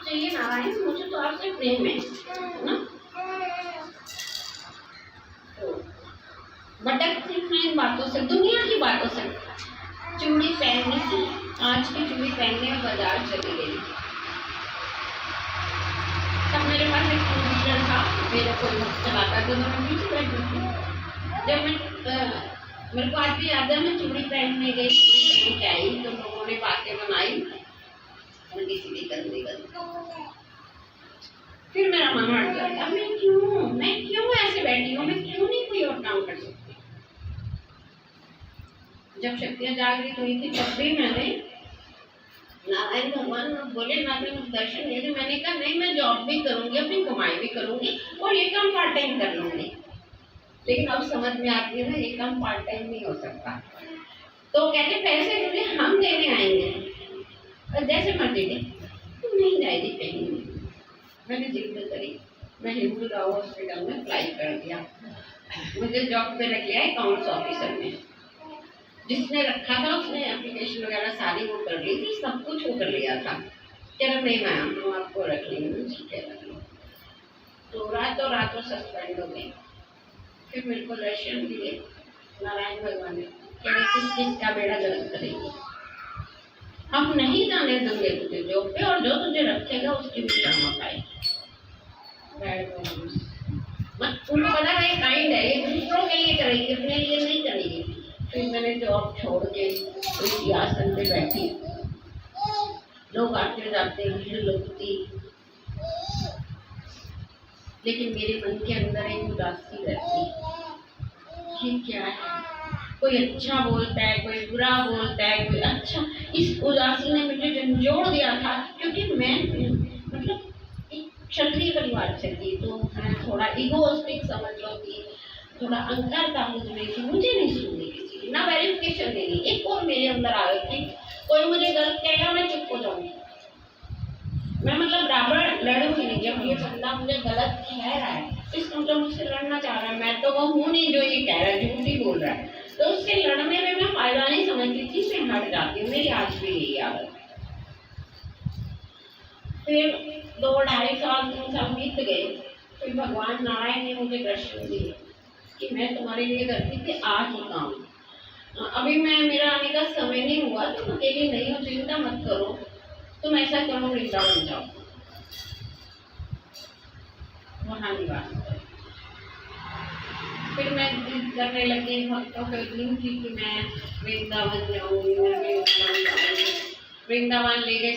चाहिए नारायण, मुझे तो आपसे प्रेम है ना। तो भटकती मैं इन बातों से, दुनिया की बातों से। चूड़ी पहननी थी, आज की चूड़ी पहनने में बाजार चली गई। तब मेरे पास एक कंप्यूटर था, मेरा कोई चलाता था, तो मैं पीछे बैठी थी। जब मैं मेरे को आज भी याद है, मैं चूड़ी पहनने गई, चूड़ी पहन के आई तो लोगों ने बातें बनाई, उल्टी सीधी कर दी। फिर मेरा मन हट गया, मैं क्यों ऐसे बैठी हूँ, मैं क्यों नहीं कोई और काम कर सकती। जब शक्तियाँ जागृत हुई थी तब भी मैंने नारायण भगवान बोले नारायण दर्शन दिए थे। मैंने कहा नहीं, मैं जॉब भी करूंगी, अपनी कमाई भी करूंगी और ये काम पार्ट टाइम कर लूंगी। लेकिन अब समझ में आती है ना, ये काम पार्ट टाइम नहीं हो सकता। तो कहते पैसे तुझे हम देने आएंगे और जैसे मर्जी दे, तुम नहीं जाएगी कहीं। मैंने जिद करी, मैं हिंदू राव हॉस्पिटल में अप्लाई कर दिया। मुझे जॉब पे रख लिया अकाउंट्स ऑफिसर में। जिसने रखा था उसने एप्लीकेशन वगैरह सारी वो कर ली थी, सब कुछ वो कर लिया था। कह रहा नहीं मैम, हम आपको रख लेंगे, ठीक है रख लो। तो रातों सस्पेंड हो गई। फिर मेरे को दर्शन दिए नारायण भगवान ने, किस किसका बेड़ा गर्क करेगी, हम नहीं जाने देंगे तुझे जॉब पे, और जो तुझे रखेगा उसकी भी शर्म पाए। उनको पता है काइंड है, ये दूसरों के लिए करेगी, अपने लिए नहीं करेगी। फिर मैंने जॉब छोड़ के उसी आसन पे बैठी, लोग आते जाते, भीड़ लगती, लेकिन मेरे मन के अंदर एक उदासी रहती। ये क्या है, कोई अच्छा बोलता है, कोई बुरा बोलता है, कोई अच्छा। इस उदासी ने मुझे झंझोड़ दिया था, क्योंकि मैं मतलब एक क्षत्रिय परिवार से थी, तो मैं थोड़ा इगोइस्टिक समझ लो थी, थोड़ा अहंकार था मुझ में कि मुझे नहीं सुननी किसी की, ना वेरिफिकेशन देनी। एक और मेरे अंदर आ गई थी, कोई मुझे गलत कहेगा मैं चुप हो जाऊंगी, मैं मतलब बराबर लड़ूंगी नहीं। जब ये बंदा मुझे गलत कह रहा है, इसको तो मुझसे लड़ना चाह रहा है, मैं तो वो हूँ नहीं जो ये कह रहा है, झूठ ही बोल रहा है, तो उससे लड़ने में मैं फायदा नहीं समझती थी, से हट जाती हूँ। मेरी आज भी यही आदत है। फिर 2-2.5 साल 3 साल बीत गए, फिर भगवान नारायण ने मुझे दर्शन दिए कि मैं तुम्हारे लिए करती थी, आ चुका हूँ। अभी मेरा आने का समय नहीं हुआ, तुम अकेली नहीं हो, चिंता मत करो, तुम ऐसा करो वृंदावन जाओ, वहाँ निवास करो। फिर मैं जिद करने लगी, भक्तों को इतनी थी कि मैं वृंदावन जाऊँगी, मैं वृंदावन ले गए।